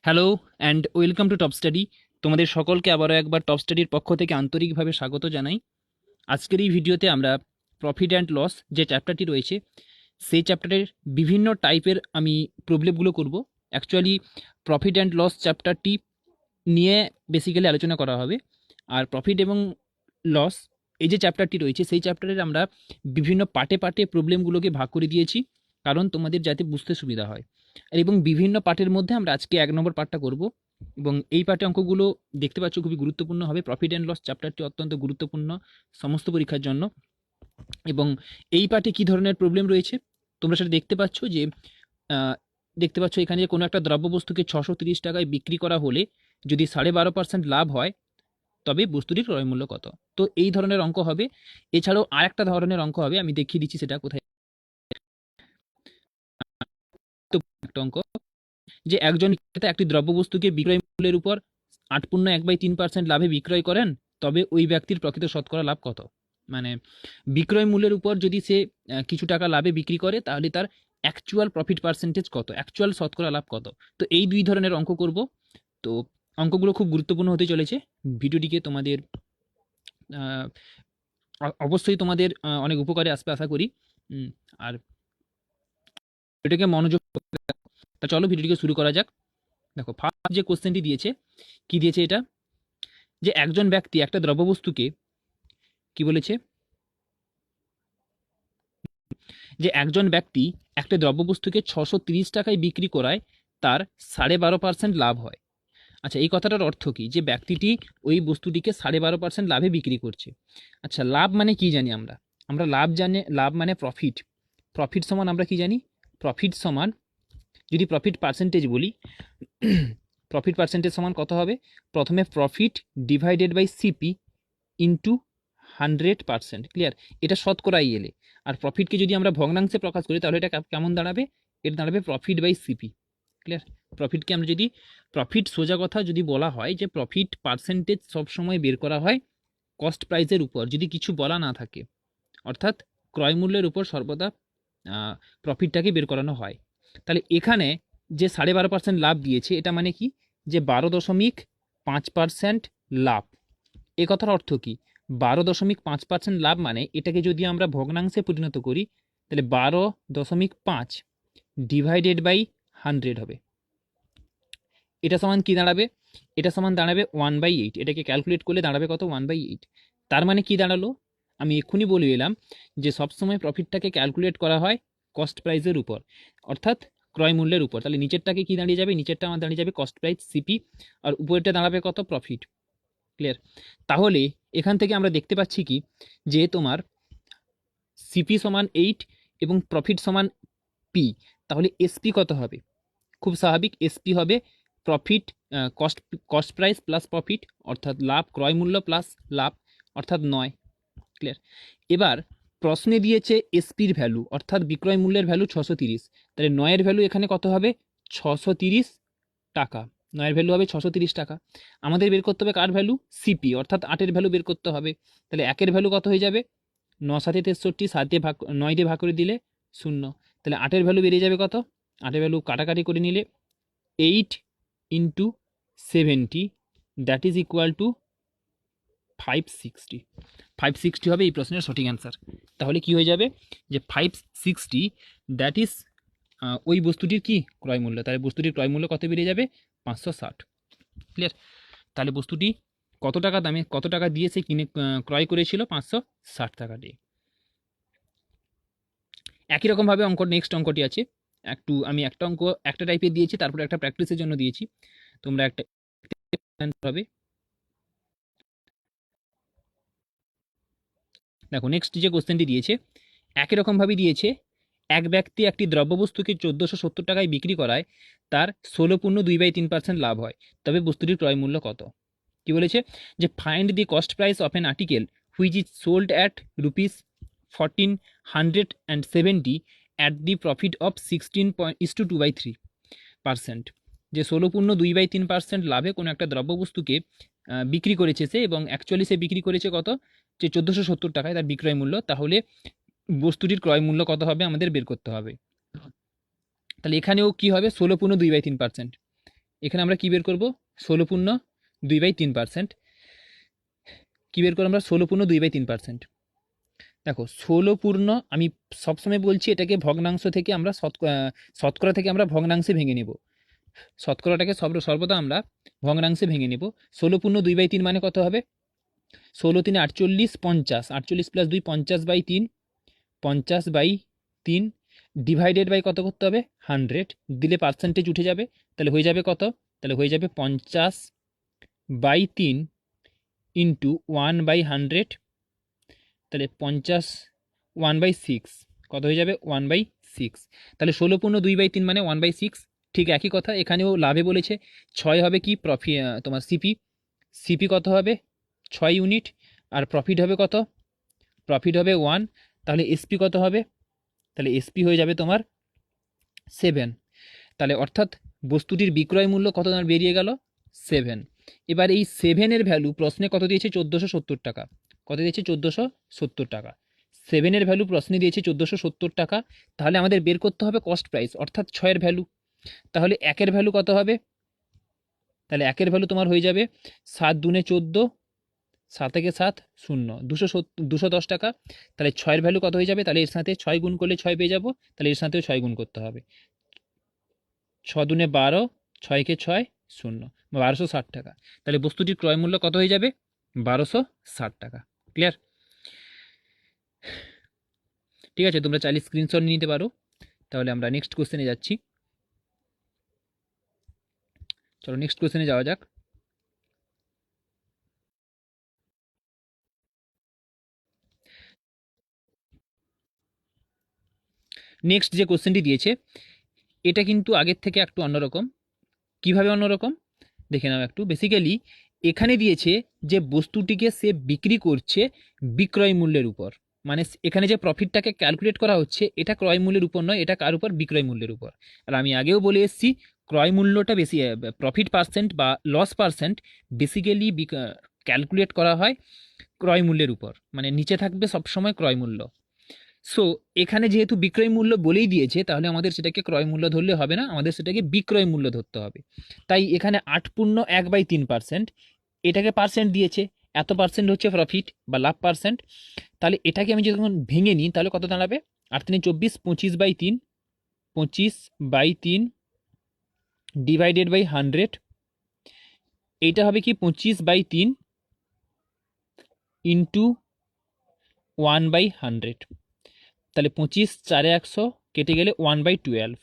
Hello and welcome to top study. তোমাদের সকলকে আবারও একবার টপ স্টাডির পক্ষ থেকে আন্তরিকভাবে স্বাগত জানাই। আজকের এই ভিডিওতে আমরা প্রফিট অ্যান্ড লস যে চ্যাপ্টারটি রয়েছে সেই চ্যাপ্টারের বিভিন্ন টাইপের আমি প্রবলেমগুলো করব। অ্যাকচুয়ালি প্রফিট অ্যান্ড লস চ্যাপ্টারটি নিয়ে বেসিক্যালি আলোচনা করা হবে। আর প্রফিট এবং লস এই যে চ্যাপ্টারটি রয়েছে সেই চ্যাপ্টারের আমরা বিভিন্ন পার্টে পার্টে প্রবলেমগুলোকে ভাগ করে দিয়েছি, কারণ তোমাদের যাতে বুঝতে সুবিধা হয়। এবং বিভিন্ন পার্টের মধ্যে আমরা আজকে 1 নম্বর পার্টটা করব, এবং এই পার্টে অঙ্কগুলো দেখতে পাচ্ছ খুবই গুরুত্বপূর্ণ হবে। প্রফিট অ্যান্ড লস চ্যাপ্টারটি অত্যন্ত গুরুত্বপূর্ণ সমস্ত পরীক্ষার জন্য। এবং এই পার্টে কী ধরনের প্রবলেম রয়েছে তোমরা সেটা দেখতে পাচ্ছ যে দেখতে পাচ্ছ এখানে যে কোনো একটা দ্রব্যবস্তুকে 630 টাকায় বিক্রি করা হলে যদি 12.5% লাভ হয় তবে বস্তুটির ক্রয় মূল্য কত। তো এই ধরনের অঙ্ক হবে। এছাড়াও আর একটা ধরনের অঙ্ক হবে, আমি দেখিয়ে দিচ্ছি সেটা কোথায়। তো একটা অঙ্ক যে একজন বিক্রেতা একটি দ্রব্যবস্তুকে বিক্রয় মূল্যের উপর 8.1/3% লাভে বিক্রয় করেন, তবে ওই ব্যক্তির প্রকৃত শতকরা লাভ কত। মানে বিক্রয় মূল্যের উপর যদি সে কিছু টাকা লাভে বিক্রি করে তাহলে তার অ্যাকচুয়াল প্রফিট পার্সেন্টেজ কত, অ্যাকচুয়াল শতকরা লাভ কত। তো এই দুই ধরনের অঙ্ক করব। তো অঙ্কগুলো খুব গুরুত্বপূর্ণ হতে চলেছে। ভিডিওটিকে তোমাদের অবশ্যই তোমাদের অনেক উপকারে আসবে আশা করি। আর এটাকে মনোযোগ। তা চলো ভিডিওটিকে শুরু করা যাক। দেখো ফার্স্ট যে কোশ্চেনটি দিয়েছে, কি দিয়েছে এটা, যে একজন ব্যক্তি একটা দ্রব্যবস্তুকে কি বলেছে, যে একজন ব্যক্তি একটা দ্রব্যবস্তুকে 630 টাকায় বিক্রি করায় তার 12.5% লাভ হয়। আচ্ছা, এই কথাটার অর্থ কি, যে ব্যক্তিটি ওই বস্তুটিকে 12.5% লাভে বিক্রি করছে। আচ্ছা, লাভ মানে কি জানি আমরা, আমরা লাভ জানি, লাভ মানে প্রফিট। প্রফিট সমান আমরা কি জানি, প্রফিট সমান, যদি প্রফিট পার্সেন্টেজ বলি, প্রফিট পার্সেন্টেজ সমান কত হবে, প্রথমে profit divided by CP into 100%। Clear? এটা শতকরাই এলে। আর প্রফিটকে যদি আমরা ভগ্নাংশে প্রকাশ করি তাহলে এটা কেমন দাঁড়াবে, এটা দাঁড়াবে প্রফিট বাই সিপি। ক্লিয়ার? প্রফিটকে আমরা যদি, প্রফিট সোজা কথা যদি বলা হয় যে প্রফিট পার্সেন্টেজ সবসময় বের করা হয় কস্ট প্রাইসের উপর, যদি কিছু বলা না থাকে, অর্থাৎ ক্রয় মূল্যের উপর সর্বদা প্রফিটটাকে বের করানো হয়। তাহলে এখানে যে 12.5% লাভ দিয়েছে, এটা মানে কি, যে 12.5% লাভ। এ কথার অর্থ কি, 12.5% লাভ মানে এটাকে যদি আমরা ভগ্নাংশে পরিণত করি তাহলে 12.5 ডিভাইডেড বাই 100 হবে। এটা সমান কি দাঁড়াবে, এটা সমান দাঁড়াবে 1/8। এটাকে ক্যালকুলেট করলে দাঁড়াবে কত, 1/8। তার মানে কি দাঁড়ালো, আমি এক্ষুনি বলে এলাম যে সবসময় প্রফিটটাকে ক্যালকুলেট করা হয় কস্ট প্রাইসের উপর, অর্থাৎ ক্রয় মূল্যের উপর। তাহলে নিচেরটাকে কি দাঁড়িয়ে যাবে, নিচেরটা আমার দাঁড়িয়ে যাবে কস্ট প্রাইস সিপি, আর উপরেরটা দাঁড়াবে কত, প্রফিট। ক্লিয়ার? তাহলে এখান থেকে আমরা দেখতে পাচ্ছি কি, যে তোমার সিপি সমান 8 এবং প্রফিট সমান পি, তাহলে এসপি কত হবে, খুব স্বাভাবিক, এসপি হবে profit cost, cost price plus profit, অর্থাৎ লাভ, ক্রয় মূল্য প্লাস লাভ, অর্থাৎ 9। ক্লিয়ার? এবার প্রশ্নে দিয়েছে এসপির ভ্যালু, অর্থাৎ বিক্রয় মূল্যের ভ্যালু 630। তাহলে 9-এর ভ্যালু এখানে কত হবে, 630 টাকা। 9-এর ভ্যালু হবে 630 টাকা। আমাদের বের করতে হবে কার ভ্যালু, সিপি, অর্থাৎ 8-এর ভ্যালু বের করতে হবে। তাহলে 1-এর ভ্যালু কত হয়ে যাবে, 9×7 = 63, 7 দিয়ে ভাগ, 9 দিয়ে ভাগ করে দিলে 0। তাহলে 8-এর ভ্যালু বেরিয়ে যাবে কত, 8-এর ভ্যালু কাটাকাটি করে নিলে 8 × 70, দ্যাট ইজ ইকুয়াল টু 560। 560 হবে এই প্রশ্নের সঠিক অ্যান্সার। তাহলে কি হয়ে যাবে, যে 560 দ্যাট ইজ ওই বস্তুটির কি ক্রয় মূল্য। তাহলে বস্তুটির ক্রয় মূল্য কত বেরিয়ে যাবে, 560। ক্লিয়ার? তাহলে বস্তুটি কত টাকা দামে, কত টাকা দিয়ে সে কিনে ক্রয় করেছিল, 560 টাকা দিয়ে। একই রকমভাবে অঙ্ক, নেক্সট অঙ্কটি আছে। একটু আমি একটা অঙ্ক একটা টাইপের দিয়েছি, তারপরে একটা প্র্যাকটিসের জন্য দিয়েছি, তোমরা একটা হবে। দেখো নেক্সট যে কোশ্চেনটি দিয়েছে, একই রকমভাবে দিয়েছে, এক ব্যক্তি একটি দ্রব্যবস্তুকে 1470 টাকায় বিক্রি করায় তার 16.2/3% লাভ হয়, তবে বস্তুটির ক্রয় মূল্য কত। কি বলেছে, যে find the cost price of an article which is sold at ₹1470 at the profit of 16:2/3%। যে 16.2/3% লাভে কোনো একটা দ্রব্যবস্তুকে বিক্রি করেছে সে, এবং অ্যাকচুয়ালি সে বিক্রি করেছে কত, যে 1470 টাকায় তার বিক্রয় মূল্য। তাহলে বস্তুটির ক্রয় মূল্য কত হবে আমাদের বের করতে হবে। তাহলে এখানেও কি হবে, 16.2/3%। এখানে আমরা কী বের করবো 16.2/3%। কী বের করবো আমরা 16.2/3%। দেখো 16 আমি সবসময় বলছি এটাকে ভগ্নাংশ থেকে আমরা শতকরা থেকে আমরা ভগ্নাংশে ভেঙে নেব। শতকরাটাকে সর্বদা আমরা ভগ্নাংশে ভেঙে নেব। 16.2/3 মানে কত হবে? 16×3 = 48, 50, 48 + 2 50/3, 50/3 ডিভাইডেড বাই কত করতে হবে 100, দিলে পার্সেন্টেজ উঠে যাবে, তাহলে হয়ে যাবে কত? তাহলে হয়ে যাবে 50/3 ইন্টু 1/100, তাহলে 50 1/6 কত হয়ে যাবে 1/6। তাহলে 16.2/3 মানে 1/6। ঠিক একই কথা এখানেও লাভে বলেছে 6 হবে কি তোমার সিপি কত হবে 6 ইউনিট, আর প্রফিট হবে কত? প্রফিট হবে 1। তাহলে এসপি কত হবে? তাহলে এসপি হয়ে যাবে তোমার 7। তাহলে অর্থাৎ বস্তুটির বিক্রয় মূল্য কত তোমার বেরিয়ে গেল 7। এবার এই 7-এর ভ্যালু প্রশ্নে কত দিয়েছে 1470 টাকা। কত দিয়েছে 1470 টাকা। 7-এর ভ্যালু প্রশ্নে দিয়েছে 1470 টাকা। তাহলে আমাদের বের করতে হবে কস্ট প্রাইস অর্থাৎ 6-এর ভ্যালু। তাহলে 1-এর ভ্যালু কত হবে? তাহলে 1-এর ভ্যালু তোমার হয়ে যাবে 7 দুনে 14, 7 একে 7 0, 210 টাকা। তাহলে 6-এর ভ্যালু কত হয়ে যাবে? তাহলে এর সাথে 6 গুণ করলে 6 পেয়ে যাবো, তাহলে এর সাথেও 6 গুণ করতে হবে। 6 দুনে 12, 6 কে 6 0, 1260 টাকা। তাহলে বস্তুটির ক্রয় মূল্য কত হয়ে যাবে 1260 টাকা। ক্লিয়ার? ঠিক আছে, তোমরা চাইলে স্ক্রিনশট নিয়ে নিতে পারো। তাহলে আমরা নেক্সট কোশ্চেনে যাচ্ছি। চলো নেক্সট কোশ্চেনে যাওয়া যাক। নেক্সট যে কোশ্চেনটি দিয়েছে এটা কিন্তু আগের থেকে একটু অন্যরকম। কিভাবে অন্যরকম দেখে নাও একটু। বেসিক্যালি এখানে দিয়েছে যে বস্তুটিকে সে বিক্রি করছে বিক্রয় মূল্যের উপর, মানে এখানে যে প্রফিটটাকে ক্যালকুলেট করা হচ্ছে এটা ক্রয় মূল্যের উপর নয়, এটা কার উপর? বিক্রয় মূল্যের উপর। আর আমি আগেও বলে এসেছি ক্রয় মূল্যটা বেশি, প্রফিট পার্সেন্ট বা লস পার্সেন্ট বেসিক্যালি ক্যালকুলেট করা হয় ক্রয় মূল্যের উপর, মানে নিচে থাকবে সবসময় ক্রয় মূল্য। সো এখানে যেহেতু বিক্রয় মূল্য বলেই দিয়েছে তাহলে আমাদের সেটাকে ক্রয় মূল্য ধরলে হবে না, আমাদের সেটাকে বিক্রয় মূল্য ধরতে হবে। তাই এখানে 8.1/3%, এটাকে পার্সেন্ট দিয়েছে, এত পার্সেন্ট হচ্ছে প্রফিট বা লাভ পার্সেন্ট। তাহলে এটাকে আমি যখন ভেঙে নিই তাহলে কত দাঁড়াবে 8 × 24, 25/3, 25/3 ডিভাইডেড বাই 100, এইটা হবে কি 25/3 ইন্টু 1/100। তাহলে 25 4 100 কেটে গেলে 1/12।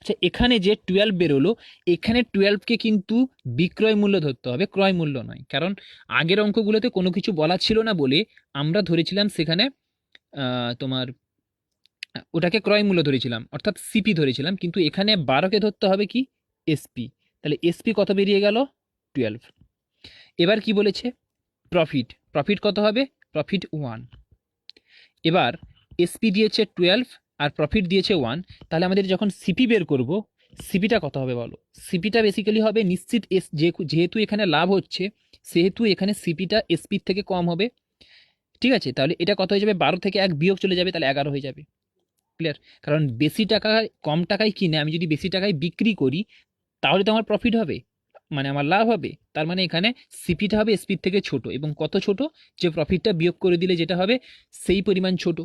আচ্ছা এখানে যে 12 বেরোলো, এখানে 12কে কিন্তু বিক্রয় মূল্য ধরতে হবে, ক্রয় মূল্য নয়। কারণ আগের অঙ্কগুলোতে কোনো কিছু বলা ছিল না বলে আমরা ধরেছিলাম সেখানে তোমার ওটাকে ক্রয় মূল্য ধরেছিলাম অর্থাৎ সিপি ধরেছিলাম, কিন্তু এখানে 12কে ধরতে হবে কি এসপি। তাহলে এসপি কত বেরিয়ে গেল 12। এবার কি বলেছে প্রফিট কত হবে? প্রফিট 1। এবার এসপি দিয়েছে 12 আর প্রফিট দিয়েছে 1। তাহলে আমাদের যখন সিপি বের করব সিপিটা কত হবে বলো? সিপিটা বেসিক্যালি হবে নিশ্চিত যেহেতু এখানে লাভ হচ্ছে সেহেতু এখানে সিপিটা এসপির থেকে কম হবে। ঠিক আছে, তাহলে এটা কত হয়ে যাবে 12 থেকে 1 বিয়োগ চলে যাবে, তাহলে 11 হয়ে যাবে। ক্লিয়ার? কারণ বেশি টাকায় কম টাকায় কিনে আমি যদি বেশি টাকায় বিক্রি করি তাহলে তো আমার প্রফিট হবে, মানে আমার লাভ হবে। তার মানে এখানে সিপিটা হবে এসপির থেকে ছোট, এবং কত ছোট? যে প্রফিটটা বিয়োগ করে দিলে যেটা হবে সেই পরিমাণ ছোট।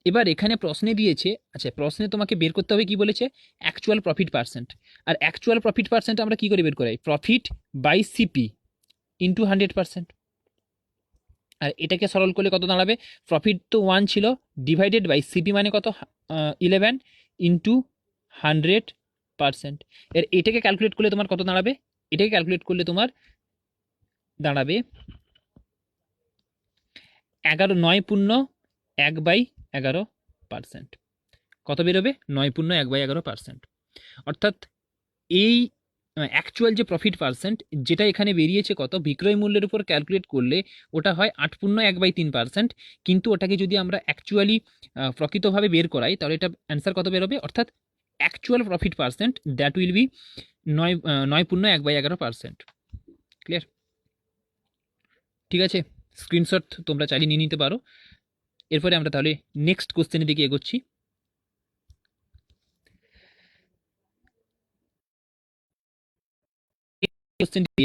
এবার এখানে প্রশ্নে দিয়েছে, আচ্ছা প্রশ্নে তোমাকে বের করতে হবে কি বলেছে অ্যাকচুয়াল প্রফিট পার্সেন্ট। আর অ্যাকচুয়াল প্রফিট পার্সেন্ট আমরা কি করে বের করাই? Profit by CP into 100%। আর এটাকে সরল করলে কত দাঁড়াবে? প্রফিট তো 1 ছিল, ডিভাইডেড বাই সিপি মানে কত 11 ইন্টু 100%। এটাকে ক্যালকুলেট করলে তোমার কত দাঁড়াবে? এটাকে ক্যালকুলেট করলে তোমার দাঁড়াবে 9.1/11%। কত বেরোবে? 9.1/11%। অর্থাৎ এই অ্যাকচুয়াল যে প্রফিট পার্সেন্ট যেটা এখানে বেরিয়েছে কত বিক্রয় মূল্যের উপর ক্যালকুলেট করলে ওটা হয় 8.1/3%, কিন্তু ওটাকে যদি আমরা অ্যাকচুয়ালি প্রকৃতভাবে বের করাই তাহলে এটা অ্যান্সার কত বেরোবে? অর্থাৎ actual profit percent that will be 9.1/11%। Clear? ঠিক আছে, স্ক্রিনশট তোমরা চালিয়ে নিয়ে নিতে পারো। এরপরে আমরা তাহলে নেক্সট কোশ্চেনের দিকে এগোচ্ছি। কোশ্চেনটি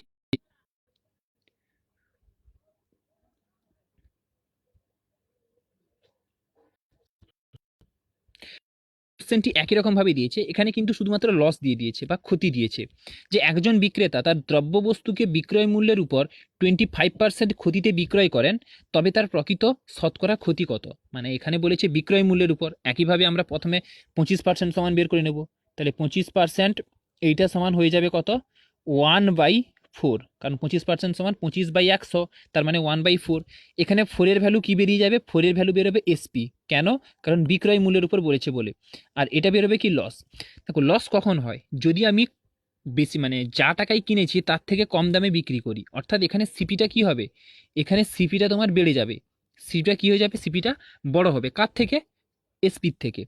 একই রকম ভাবে দিয়েছে, এখানে কিন্তু শুধুমাত্র লস দিয়ে দিয়েছে বা ক্ষতি দিয়েছে, যে একজন বিক্রেতা তার দ্রব্য বস্তুকে বিক্রয় মূল্যের উপর 25% ক্ষতিতে বিক্রয় করেন, তবে তার প্রকৃত শতকরা ক্ষতি কত। মানে এখানে বলেছে বিক্রয় মূল্যের উপর, একইভাবে আমরা প্রথমে 25% সমান বের করে নেব। তাহলে 25% এইটা সমান হয়ে যাবে কত, 1/4, কারণ 25% সমান 25/100, তার মানে 1/4। এখানে 4-এর ভ্যালু কি বেরিয়ে যাবে, 4-এর ভ্যালু বেরোবে এসপি। কেন, কারণ বিক্রয় মূল্যের উপর বলেছে বলে। আর এটা বেরোবে কি, লস। দেখো লস কখন হয়, যদি আমি বেশি মানে যা টাকায় কিনেছি তার থেকে কম দামে বিক্রি করি, অর্থাৎ এখানে সিপিটা কি হবে, এখানে সিপিটা তোমার বেড়ে যাবে। সিপিটা কি হয়ে যাবে, সিপিটা বড় হবে কার থেকে, এসপির থেকে।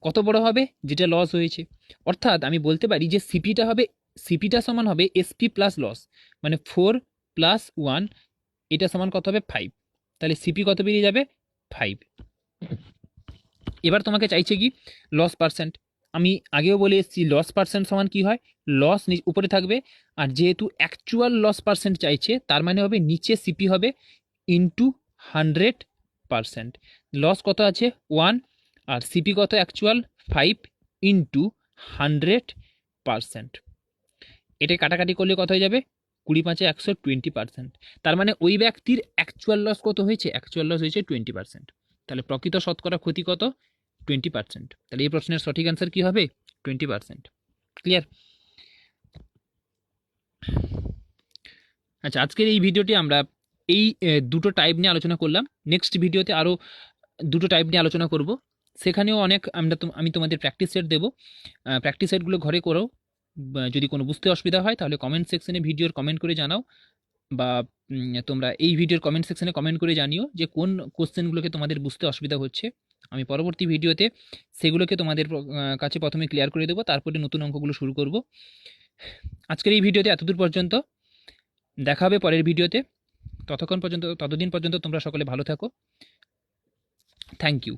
কত বড় হবে, যেটা লস হয়েছে। অর্থাৎ আমি বলতে পারি যে সিপিটা সমান হবে এসপি প্লাস লস, মানে 4+1, এটা সমান কত হবে, 5। তাহলে সিপি কত বেরিয়ে যাবে, 5। এবার তোমাকে চাইছে কি, লস পার্সেন্ট। আমি আগেও বলে এসেছি লস পার্সেন্ট সমান কি হয়, লস উপরে থাকবে, আর যেহেতু অ্যাকচুয়াল লস পার্সেন্ট চাইছে, তার মানে হবে নিচে সিপি হবে ইন্টু 100%। লস কত আছে 1, আর সিপি কত অ্যাকচুয়াল 5 ইন্টু 100%। এটা কাটাকাটি করলে কত হয়ে যাবে, 20×5 = 100, 20%। তার মানে ওই ব্যক্তির অ্যাকচুয়াল লস কত হয়েছে, অ্যাকচুয়াল লস হয়েছে 20%। তাহলে প্রকৃত শতকরা ক্ষতি কত, 20%। তাহলে এই প্রশ্নের সঠিক অ্যান্সার কি হবে, 20%। ক্লিয়ার। আচ্ছা, আজকের এই ভিডিওটি আমরা এই দুটো টাইপ নিয়ে আলোচনা করলাম। নেক্সট ভিডিওতে আরও দুটো টাইপ নিয়ে আলোচনা করব, সেখানেও অনেক আমি তোমাদের প্র্যাকটিস সেট দেবো। প্র্যাকটিস সেটগুলো ঘরে করো। যদি কোনো বুঝতে অসুবিধা হয় তাহলে কমেন্ট সেকশনে ভিডিওর কমেন্ট করে জানাও, বা তোমরা এই ভিডিওর কমেন্ট সেকশনে কমেন্ট করে জানিও যে কোন কোশ্চেনগুলোকে তোমাদের বুঝতে অসুবিধা হচ্ছে। আমি পরবর্তী ভিডিওতে সেগুলোকে তোমাদের কাছে প্রথমে ক্লিয়ার করে দেবো, তারপরে নতুন অঙ্কগুলো শুরু করব। আজকের এই ভিডিওতে এতদূর পর্যন্ত, দেখা হবে পরের ভিডিওতে। ততদিন পর্যন্ত তোমরা সকলে ভালো থাকো। Thank you.